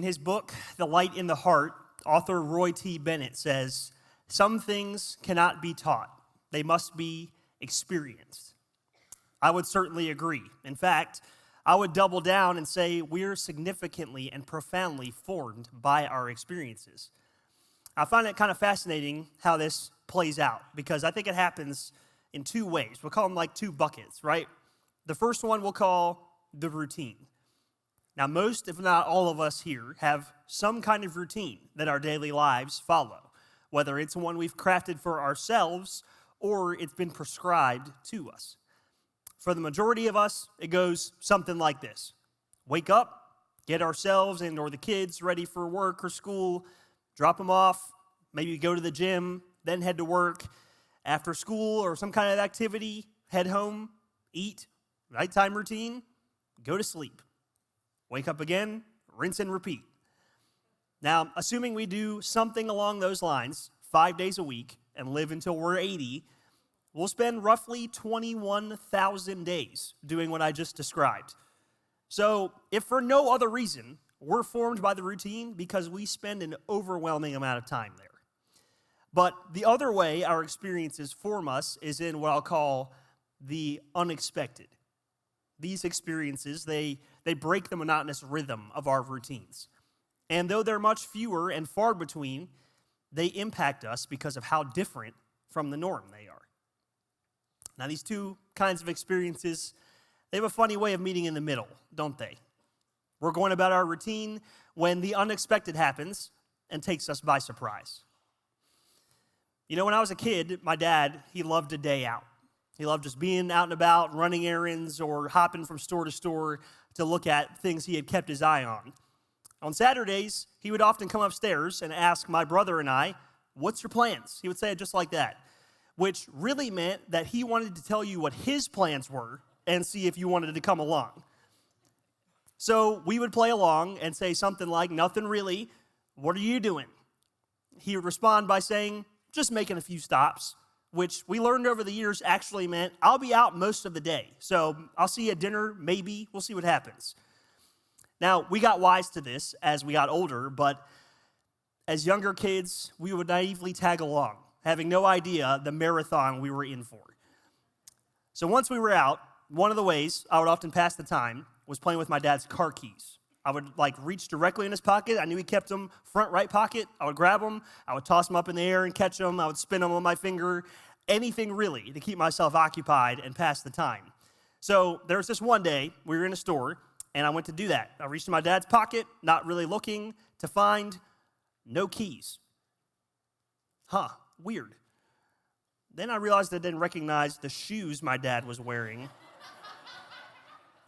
In his book, The Light in the Heart, author Roy T. Bennett says, "Some things cannot be taught. They must be experienced." I would certainly agree. In fact, I would double down and say we're significantly and profoundly formed by our experiences. I find it kind of fascinating how this plays out because I think it happens in two ways. We'll call them like two buckets, right? The first one we'll call the routine. Now, most, if not all of us here, have some kind of routine that our daily lives follow, whether it's one we've crafted for ourselves or it's been prescribed to us. For the majority of us, it goes something like this. Wake up, get ourselves and or the kids ready for work or school, drop them off, maybe go to the gym, then head to work. After school or some kind of activity, head home, eat, nighttime routine, go to sleep. Wake up again, rinse and repeat. Now, assuming we do something along those lines 5 days a week and live until we're 80, we'll spend roughly 21,000 days doing what I just described. So, if for no other reason, we're formed by the routine because we spend an overwhelming amount of time there. But the other way our experiences form us is in what I'll call the unexpected. These experiences, they break the monotonous rhythm of our routines. And though they're much fewer and far between, they impact us because of how different from the norm they are. Now, these two kinds of experiences, they have a funny way of meeting in the middle, don't they? We're going about our routine when the unexpected happens and takes us by surprise. You know, when I was a kid, my dad, he loved a day out. He loved just being out and about, running errands, or hopping from store to store to look at things he had kept his eye on. On Saturdays, he would often come upstairs and ask my brother and I, "What's your plans?" He would say it just like that, which really meant that he wanted to tell you what his plans were and see if you wanted to come along. So we would play along and say something like, "Nothing really. What are you doing?" He would respond by saying, "Just making a few stops," which we learned over the years actually meant, "I'll be out most of the day, so I'll see you at dinner, maybe, we'll see what happens." Now, we got wise to this as we got older, but as younger kids, we would naively tag along, having no idea the marathon we were in for. So once we were out, one of the ways I would often pass the time was playing with my dad's car keys. I would reach directly in his pocket. I knew he kept them front right pocket. I would grab them. I would toss them up in the air and catch them. I would spin them on my finger. Anything really to keep myself occupied and pass the time. So there was this one day, we were in a store, and I went to do that. I reached in my dad's pocket, not really looking, to find no keys. Weird. Then I realized I didn't recognize the shoes my dad was wearing.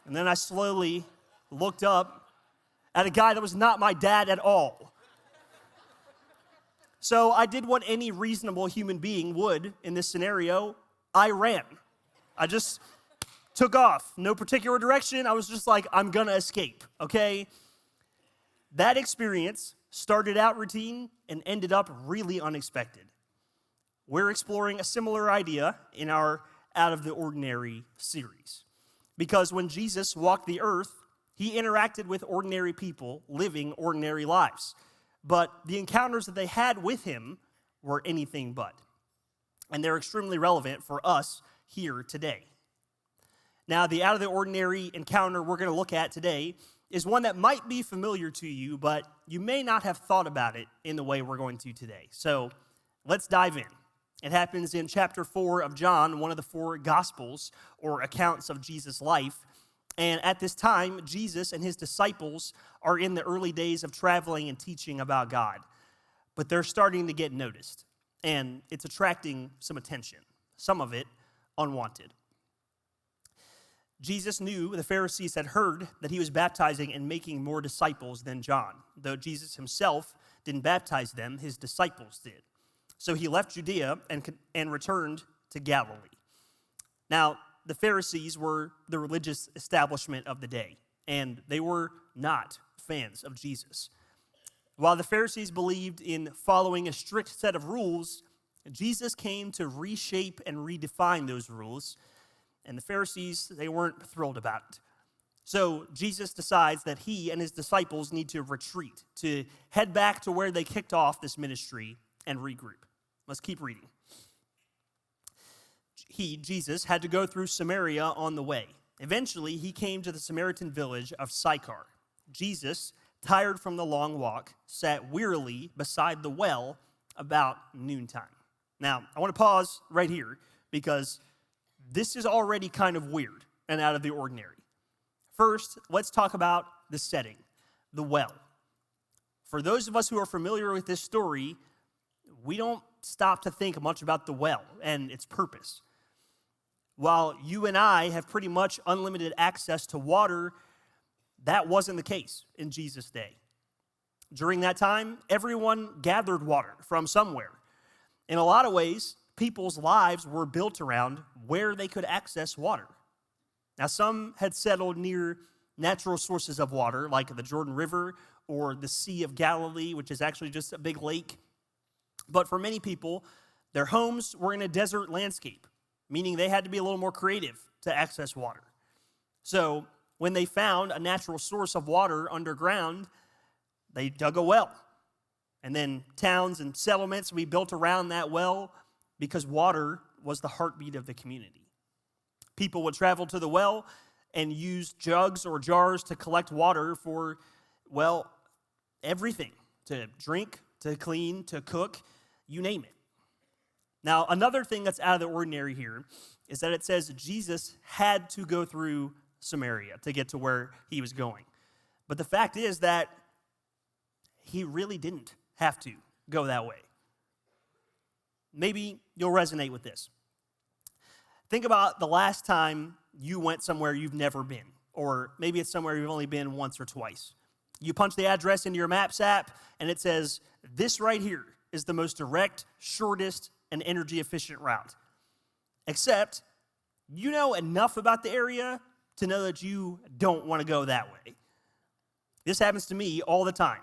And then I slowly looked up at a guy that was not my dad at all. So I did what any reasonable human being would in this scenario. I ran. I just took off. No particular direction. I was just like, I'm gonna escape, okay? That experience started out routine and ended up really unexpected. We're exploring a similar idea in our Out of the Ordinary series. Because when Jesus walked the earth, he interacted with ordinary people living ordinary lives. But the encounters that they had with him were anything but. And they're extremely relevant for us here today. Now, the out of the ordinary encounter we're going to look at today is one that might be familiar to you, but you may not have thought about it in the way we're going to today. So let's dive in. It happens in chapter 4 of John, one of the 4 Gospels or accounts of Jesus' life. And at this time, Jesus and his disciples are in the early days of traveling and teaching about God. But they're starting to get noticed, and it's attracting some attention, some of it unwanted. Jesus knew the Pharisees had heard that he was baptizing and making more disciples than John. Though Jesus himself didn't baptize them, his disciples did. So he left Judea and returned to Galilee. Now, the Pharisees were the religious establishment of the day, and they were not fans of Jesus. While the Pharisees believed in following a strict set of rules, Jesus came to reshape and redefine those rules, and the Pharisees, they weren't thrilled about it. So Jesus decides that he and his disciples need to retreat, to head back to where they kicked off this ministry and regroup. Let's keep reading. Jesus, had to go through Samaria on the way. Eventually, he came to the Samaritan village of Sychar. Jesus, tired from the long walk, sat wearily beside the well about noontime. Now, I want to pause right here because this is already kind of weird and out of the ordinary. First, let's talk about the setting, the well. For those of us who are familiar with this story, we don't stop to think much about the well and its purpose. While you and I have pretty much unlimited access to water, that wasn't the case in Jesus' day. During that time, everyone gathered water from somewhere. In a lot of ways, people's lives were built around where they could access water. Now, some had settled near natural sources of water, like the Jordan River or the Sea of Galilee, which is actually just a big lake. But for many people, their homes were in a desert landscape, meaning they had to be a little more creative to access water. So when they found a natural source of water underground, they dug a well. And then towns and settlements would be built around that well because water was the heartbeat of the community. People would travel to the well and use jugs or jars to collect water for, well, everything. To drink, to clean, to cook, you name it. Now, another thing that's out of the ordinary here is that it says Jesus had to go through Samaria to get to where he was going. But the fact is that he really didn't have to go that way. Maybe you'll resonate with this. Think about the last time you went somewhere you've never been, or maybe it's somewhere you've only been once or twice. You punch the address into your Maps app, and it says, this right here is the most direct, shortest, and energy-efficient route. Except, you know enough about the area to know that you don't want to go that way. This happens to me all the time.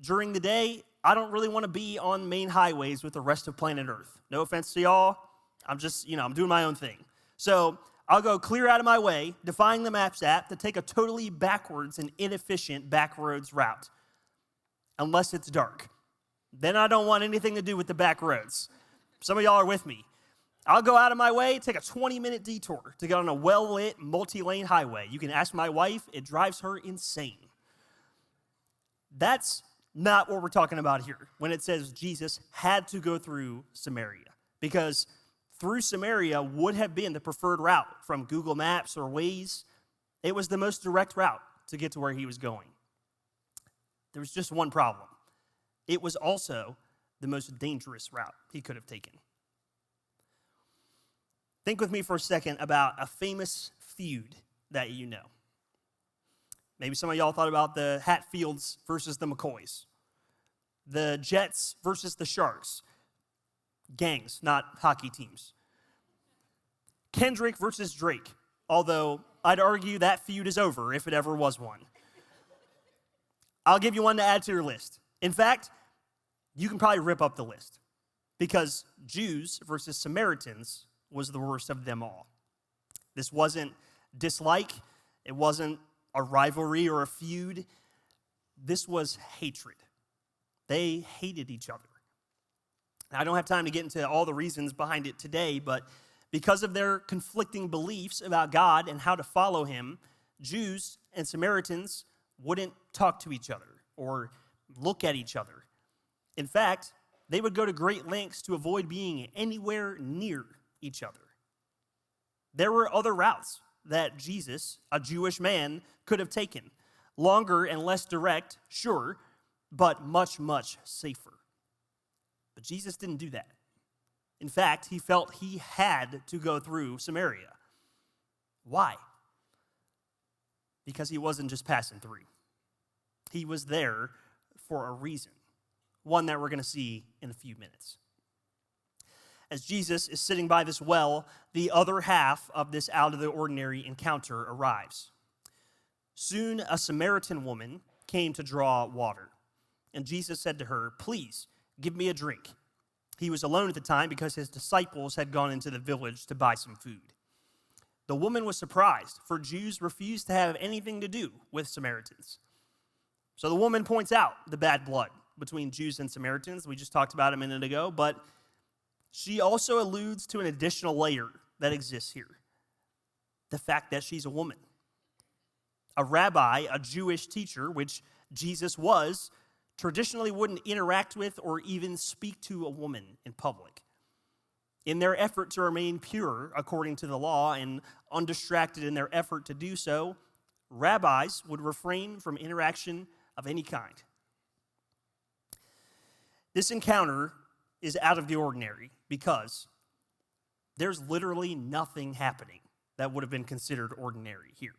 During the day, I don't really want to be on main highways with the rest of planet Earth. No offense to y'all. I'm just, I'm doing my own thing. So I'll go clear out of my way, defying the Maps app, to take a totally backwards and inefficient backroads route. Unless it's dark. Then I don't want anything to do with the back roads. Some of y'all are with me. I'll go out of my way, take a 20-minute detour to get on a well-lit, multi-lane highway. You can ask my wife, it drives her insane. That's not what we're talking about here when it says Jesus had to go through Samaria. Because through Samaria would have been the preferred route from Google Maps or Waze. It was the most direct route to get to where he was going. There was just one problem. It was also the most dangerous route he could have taken. Think with me for a second about a famous feud that you know. Maybe some of y'all thought about the Hatfields versus the McCoys, the Jets versus the Sharks. Gangs, not hockey teams. Kendrick versus Drake, although I'd argue that feud is over if it ever was one. I'll give you one to add to your list. In fact, you can probably rip up the list because Jews versus Samaritans was the worst of them all. This wasn't dislike. It wasn't a rivalry or a feud. This was hatred. They hated each other. I don't have time to get into all the reasons behind it today, but because of their conflicting beliefs about God and how to follow him, Jews and Samaritans wouldn't talk to each other or look at each other. In fact, they would go to great lengths to avoid being anywhere near each other. There were other routes that Jesus, a Jewish man, could have taken. Longer and less direct, sure, but much, much safer. But Jesus didn't do that. In fact, he felt he had to go through Samaria. Why? Because he wasn't just passing through. He was there for a reason, one that we're going to see in a few minutes. As Jesus is sitting by this well, the other half of this out-of-the-ordinary encounter arrives. Soon a Samaritan woman came to draw water, and Jesus said to her, "Please, give me a drink." He was alone at the time because his disciples had gone into the village to buy some food. The woman was surprised, for Jews refused to have anything to do with Samaritans. So the woman points out the bad blood between Jews and Samaritans. We just talked about it a minute ago, but she also alludes to an additional layer that exists here. The fact that she's a woman. A rabbi, a Jewish teacher, which Jesus was, traditionally wouldn't interact with or even speak to a woman in public. In their effort to remain pure according to the law and undistracted in their effort to do so, rabbis would refrain from interaction of any kind. This encounter is out of the ordinary because there's literally nothing happening that would have been considered ordinary here.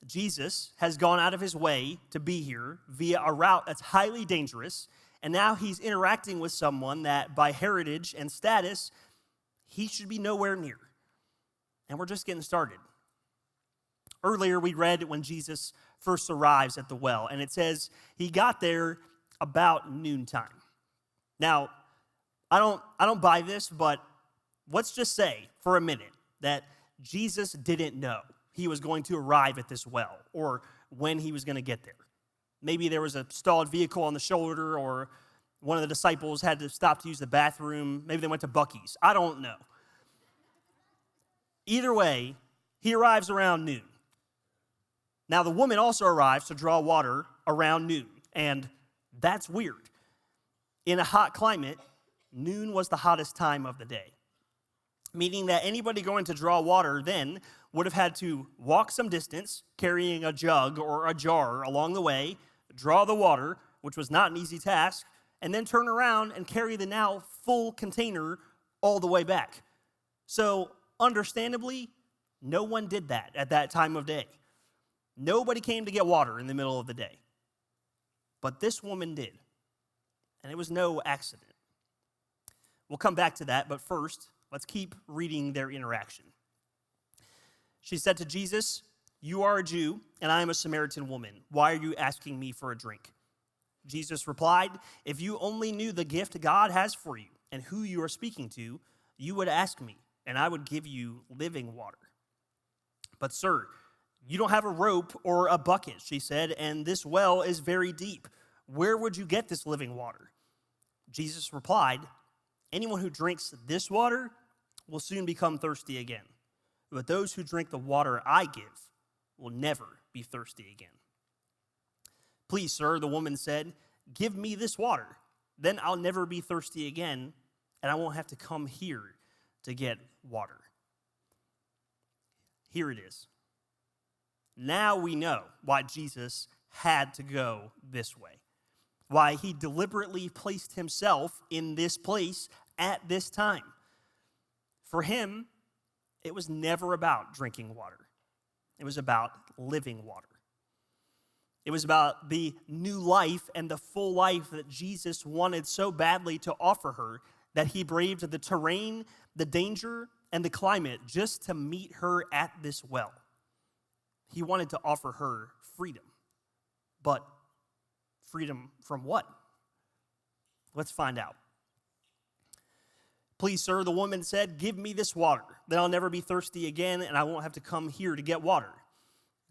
Jesus has gone out of his way to be here via a route that's highly dangerous, and now he's interacting with someone that by heritage and status, he should be nowhere near. And we're just getting started. Earlier, we read when Jesus first arrives at the well, and it says he got there about noontime. Now, I don't buy this, but let's just say for a minute that Jesus didn't know he was going to arrive at this well or when he was going to get there. Maybe there was a stalled vehicle on the shoulder, or one of the disciples had to stop to use the bathroom. Maybe they went to Buc-ee's. I don't know. Either way, he arrives around noon. Now, the woman also arrives to draw water around noon, and that's weird. In a hot climate, noon was the hottest time of the day, meaning that anybody going to draw water then would have had to walk some distance, carrying a jug or a jar along the way, draw the water, which was not an easy task, and then turn around and carry the now full container all the way back. So, understandably, no one did that at that time of day. Nobody came to get water in the middle of the day. But this woman did, and it was no accident. We'll come back to that, but first, let's keep reading their interaction. She said to Jesus, "You are a Jew, and I am a Samaritan woman. Why are you asking me for a drink?" Jesus replied, "If you only knew the gift God has for you and who you are speaking to, you would ask me, and I would give you living water." "But sir, you don't have a rope or a bucket," she said, "and this well is very deep. Where would you get this living water?" Jesus replied, "Anyone who drinks this water will soon become thirsty again. But those who drink the water I give will never be thirsty again." "Please, sir," the woman said, "give me this water. Then I'll never be thirsty again, and I won't have to come here to get water." Here it is. Now we know why Jesus had to go this way, why he deliberately placed himself in this place at this time. For him, it was never about drinking water. It was about living water. It was about the new life and the full life that Jesus wanted so badly to offer her that he braved the terrain, the danger, and the climate just to meet her at this well. He wanted to offer her freedom. But freedom from what? Let's find out. "Please, sir," the woman said, "give me this water. Then I'll never be thirsty again, and I won't have to come here to get water."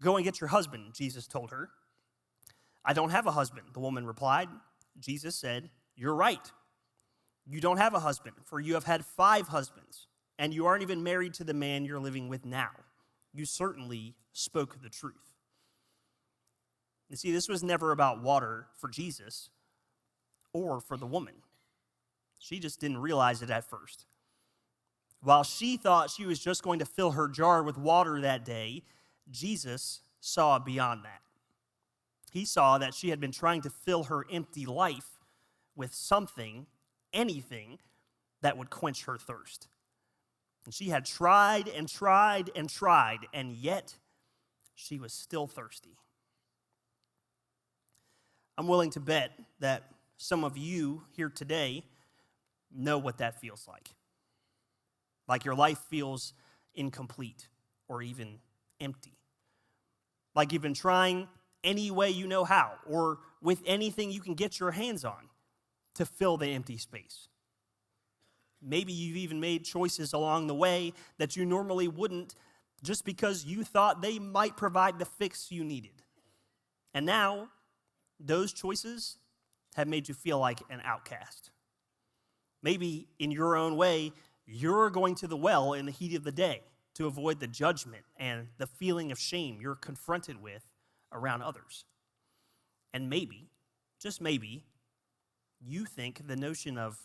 "Go and get your husband," Jesus told her. "I don't have a husband," the woman replied. Jesus said, "You're right. You don't have a husband, for you have had 5 husbands, and you aren't even married to the man you're living with now. You certainly spoke the truth." You see, this was never about water for Jesus or for the woman. She just didn't realize it at first. While she thought she was just going to fill her jar with water that day, Jesus saw beyond that. He saw that she had been trying to fill her empty life with something, anything, that would quench her thirst. And she had tried and tried and tried, and yet she was still thirsty. I'm willing to bet that some of you here today know what that feels like. Like your life feels incomplete or even empty. Like you've been trying any way you know how or with anything you can get your hands on to fill the empty space. Maybe you've even made choices along the way that you normally wouldn't just because you thought they might provide the fix you needed. And now, those choices have made you feel like an outcast. Maybe in your own way, you're going to the well in the heat of the day to avoid the judgment and the feeling of shame you're confronted with around others. And maybe, just maybe, you think the notion of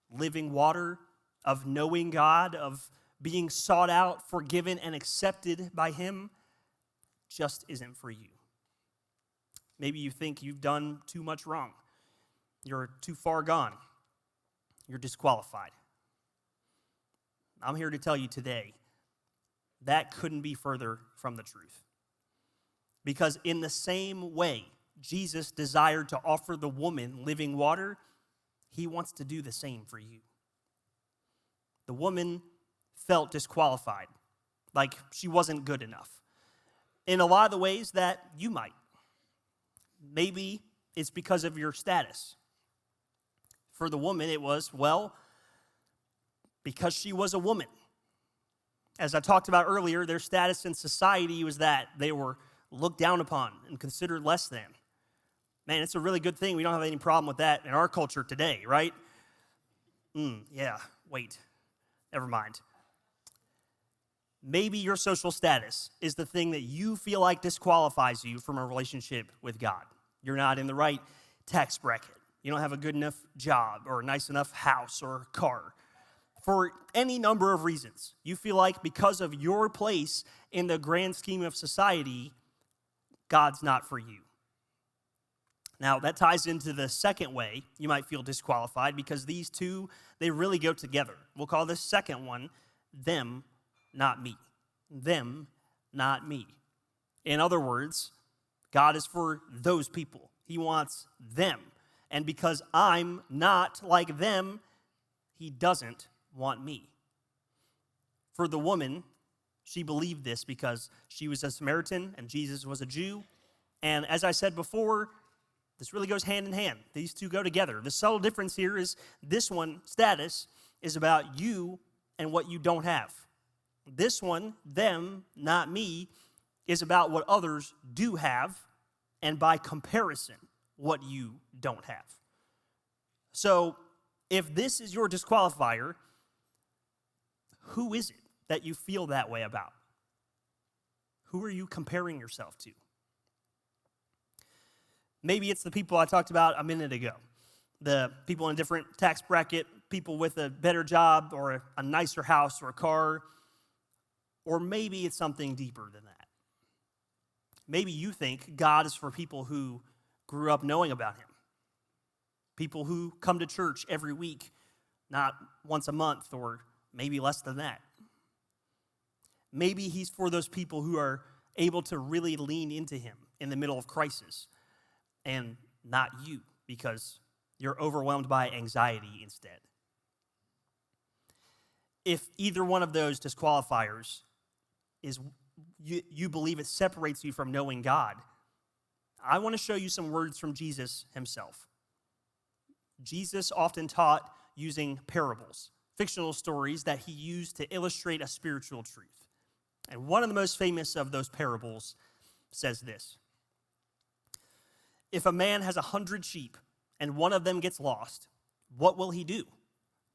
living water, of knowing God, of being sought out, forgiven, and accepted by Him just isn't for you. Maybe you think you've done too much wrong. You're too far gone. You're disqualified. I'm here to tell you today that couldn't be further from the truth. Because in the same way Jesus desired to offer the woman living water, He wants to do the same for you. The woman felt disqualified, like she wasn't good enough, in a lot of the ways that you might. Maybe it's because of your status. For the woman, it was, well, because she was a woman. As I talked about earlier, their status in society was that they were looked down upon and considered less than. Man, it's a really good thing. We don't have any problem with that in our culture today, right? Wait, never mind. Maybe your social status is the thing that you feel like disqualifies you from a relationship with God. You're not in the right tax bracket. You don't have a good enough job or a nice enough house or car. For any number of reasons, you feel like because of your place in the grand scheme of society, God's not for you. Now, that ties into the second way you might feel disqualified, because these two, they really go together. We'll call this second one, them, not me. Them, not me. In other words, God is for those people. He wants them. And because I'm not like them, He doesn't want me. For the woman, she believed this because she was a Samaritan and Jesus was a Jew. And as I said before, this really goes hand in hand. These two go together. The subtle difference here is this one, status, is about you and what you don't have. This one, them, not me, is about what others do have, and by comparison, what you don't have. So, if this is your disqualifier, who is it that you feel that way about? Who are you comparing yourself to? Maybe it's the people I talked about a minute ago. The people in a different tax bracket, people with a better job or a nicer house or a car. Or maybe it's something deeper than that. Maybe you think God is for people who grew up knowing about Him. People who come to church every week, not once a month or maybe less than that. Maybe He's for those people who are able to really lean into Him in the middle of crisis, and not you, because you're overwhelmed by anxiety instead. If either one of those disqualifiers is you believe it separates you from knowing God, I want to show you some words from Jesus Himself. Jesus often taught using parables, fictional stories that He used to illustrate a spiritual truth. And one of the most famous of those parables says this: if a man has 100 sheep and one of them gets lost, what will he do?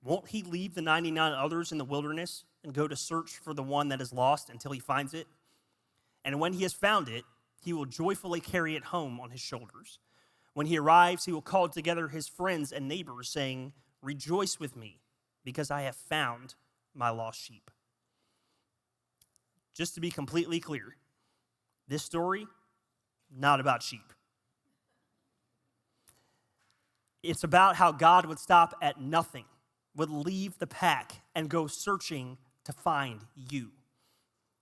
Won't he leave the 99 others in the wilderness and go to search for the one that is lost until he finds it? And when he has found it, he will joyfully carry it home on his shoulders. When he arrives, he will call together his friends and neighbors, saying, "Rejoice with me, because I have found my lost sheep." Just to be completely clear, this story, not about sheep. It's about how God would stop at nothing, would leave the pack and go searching to find you.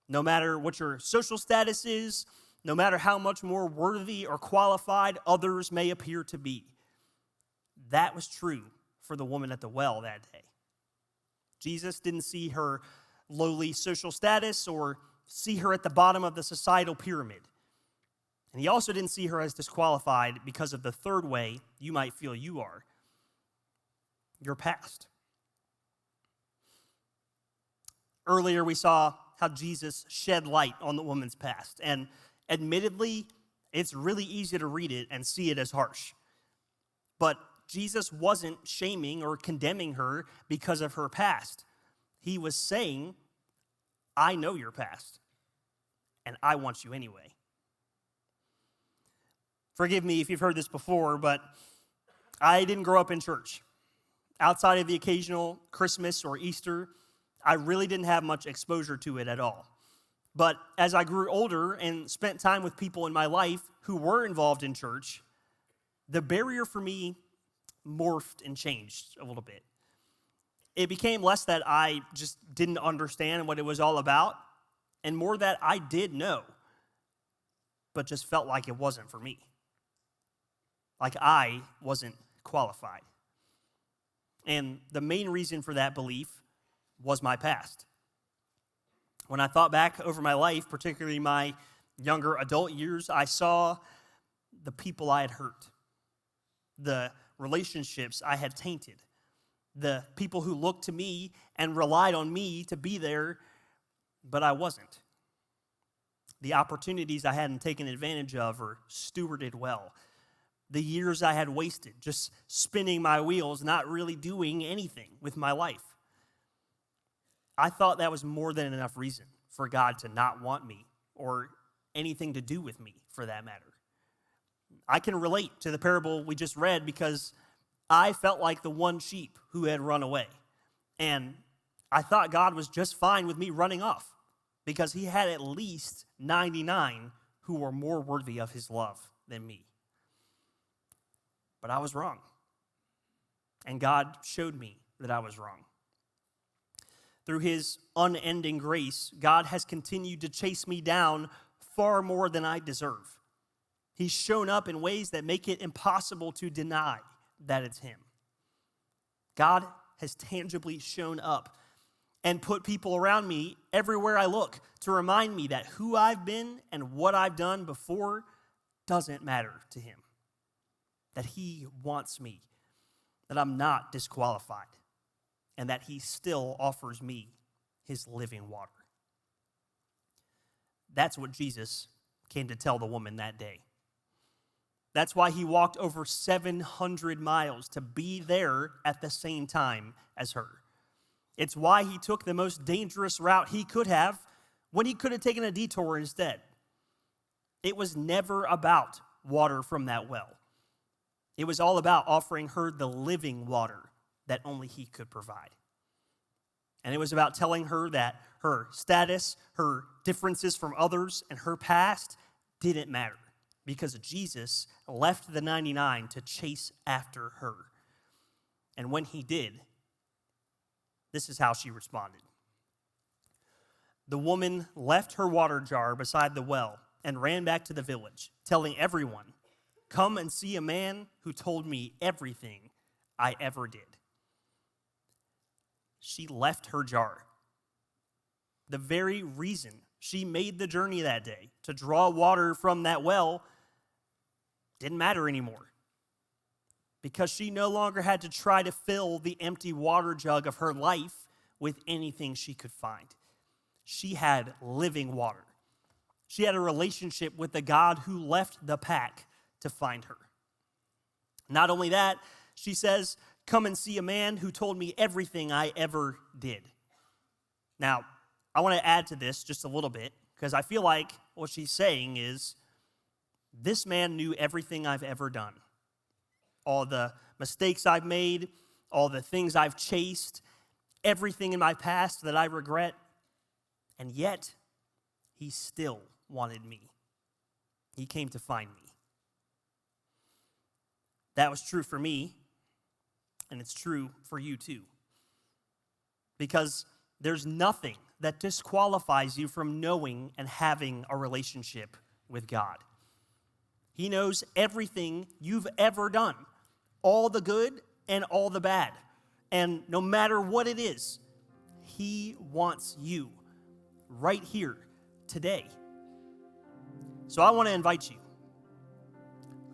No matter what your social status is, no matter how much more worthy or qualified others may appear to be. That was true for the woman at the well that day. Jesus didn't see her lowly social status or see her at the bottom of the societal pyramid. And He also didn't see her as disqualified because of the third way you might feel you are: your past. Earlier we saw how Jesus shed light on the woman's past. And admittedly, it's really easy to read it and see it as harsh. But Jesus wasn't shaming or condemning her because of her past. He was saying, I know your past, and I want you anyway. Forgive me if you've heard this before, but I didn't grow up in church. Outside of the occasional Christmas or Easter, I really didn't have much exposure to it at all. But as I grew older and spent time with people in my life who were involved in church, the barrier for me morphed and changed a little bit. It became less that I just didn't understand what it was all about, and more that I did know, but just felt like it wasn't for me. Like I wasn't qualified. And the main reason for that belief was my past. When I thought back over my life, particularly my younger adult years, I saw the people I had hurt, the relationships I had tainted, the people who looked to me and relied on me to be there, but I wasn't. The opportunities I hadn't taken advantage of or stewarded well. The years I had wasted just spinning my wheels, not really doing anything with my life. I thought that was more than enough reason for God to not want me or anything to do with me for that matter. I can relate to the parable we just read because I felt like the one sheep who had run away. And I thought God was just fine with me running off because he had at least 99 who were more worthy of his love than me. But I was wrong. And God showed me that I was wrong. Through his unending grace, God has continued to chase me down far more than I deserve. He's shown up in ways that make it impossible to deny that it's him. God has tangibly shown up and put people around me everywhere I look to remind me that who I've been and what I've done before doesn't matter to him. That he wants me, that I'm not disqualified, and that he still offers me his living water. That's what Jesus came to tell the woman that day. That's why he walked over 700 miles to be there at the same time as her. It's why he took the most dangerous route he could have when he could have taken a detour instead. It was never about water from that well. It was all about offering her the living water that only he could provide. And it was about telling her that her status, her differences from others, and her past didn't matter because Jesus left the 99 to chase after her. And when he did, this is how she responded. The woman left her water jar beside the well and ran back to the village, telling everyone, "Come and see a man who told me everything I ever did." She left her jar. The very reason she made the journey that day to draw water from that well didn't matter anymore. Because she no longer had to try to fill the empty water jug of her life with anything she could find. She had living water. She had a relationship with the God who left the pack to find her. Not only that, she says, "Come and see a man who told me everything I ever did." Now, I want to add to this just a little bit because I feel like what she's saying is, this man knew everything I've ever done. All the mistakes I've made, all the things I've chased, everything in my past that I regret, and yet he still wanted me. He came to find me. That was true for me, and it's true for you too. Because there's nothing that disqualifies you from knowing and having a relationship with God. He knows everything you've ever done, all the good and all the bad. And no matter what it is, he wants you right here today. So I want to invite you.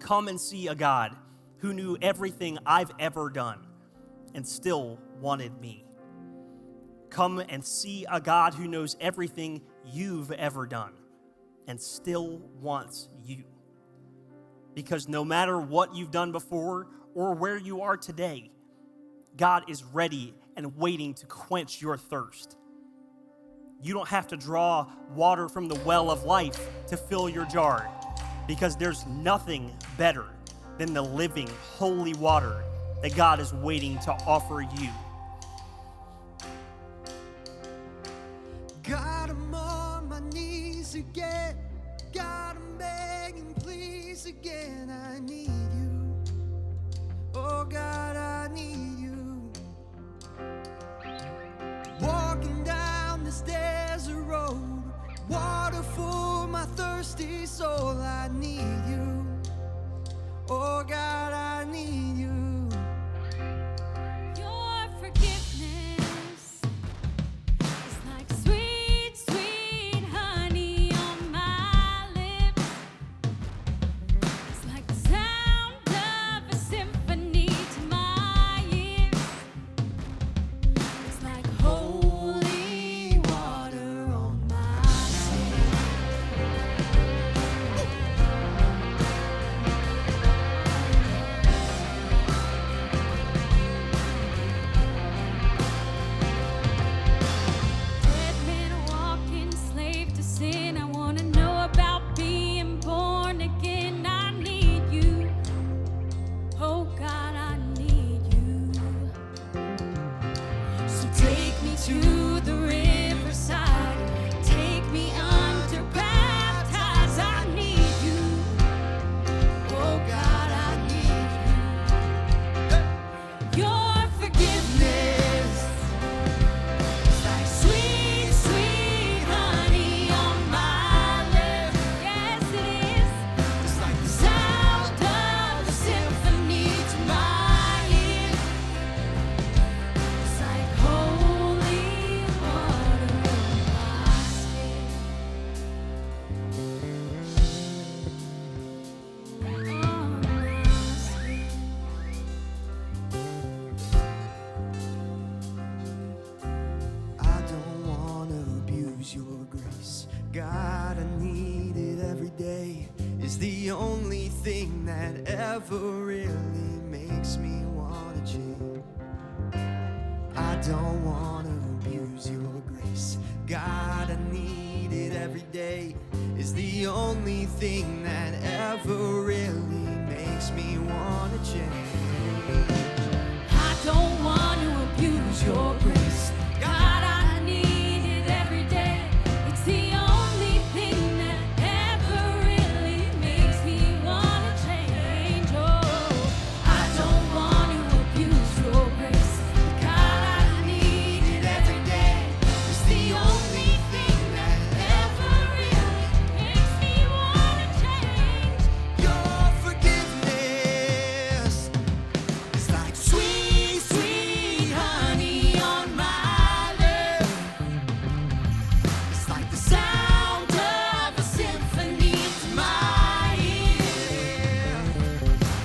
Come and see a God who knew everything I've ever done and still wanted me. Come and see a God who knows everything you've ever done and still wants you. Because no matter what you've done before or where you are today, God is ready and waiting to quench your thirst. You don't have to draw water from the well of life to fill your jar, because there's nothing better than the living, holy water that God is waiting to offer you. God, I'm on my knees again. God, I'm begging, please again. I need you. Oh God, I need you. Walking down this desert road, water for my thirsty soul. I need you. Oh God, I need you. Your forgiveness is like sweet, sweet honey on my lips. It's like the sound of a symphony to my ears. It's like holy water on my skin. Dead man walking, slave to sin. I want to know about being born again. I need you. Oh God, I need you. So take me to the riverside. Take me under, baptize. I need you. Oh God, I need you. Your forgiveness is like sweet, sweet honey on my lips. Yes, it is. It's like the sound of a symphony to my ears. It's like holy water on my skin. On my skin. I don't want to abuse your grace. God, I need it every day. It's the only thing that ever really makes me want to change. I don't want to abuse your grace. God, I need it every day. It's the only thing that ever really makes me want to change. I don't want to abuse your grace. God, I need it every day. It's the only thing that ever really makes me want to change. Oh, I don't want to abuse your grace. God, I need it every day. It's the only thing that ever really makes me want to change. Your forgiveness is like sweet, sweet honey on my lips. It's like the sound of a symphony to my ears.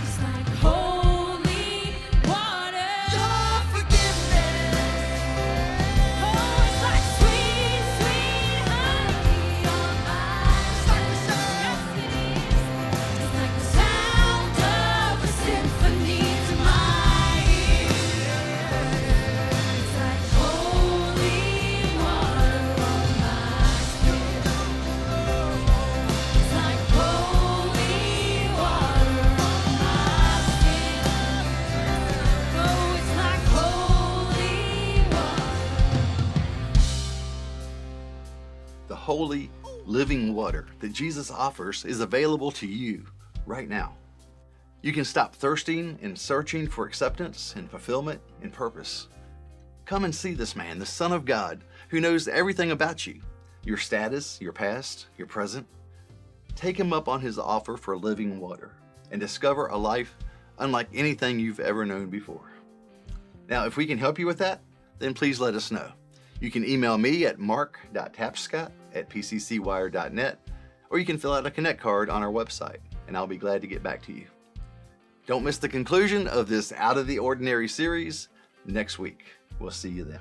It's like holy water. Your forgiveness. Oh, it's like sweet, sweet honey on my lips. Yes, it is. It's like the sound of a symphony to my ears. It's like holy water on my skin. It's like holy water on my skin. Oh, it's like holy water. The holy, living water that Jesus offers is available to you right now. You can stop thirsting and searching for acceptance and fulfillment and purpose. Come and see this man, the Son of God, who knows everything about you, your status, your past, your present. Take him up on his offer for living water and discover a life unlike anything you've ever known before. Now, if we can help you with that, then please let us know. You can email me at mark.tapscott@pccwire.net, or you can fill out a Connect card on our website, and I'll be glad to get back to you. Don't miss the conclusion of this Out of the Ordinary series next week. We'll see you then.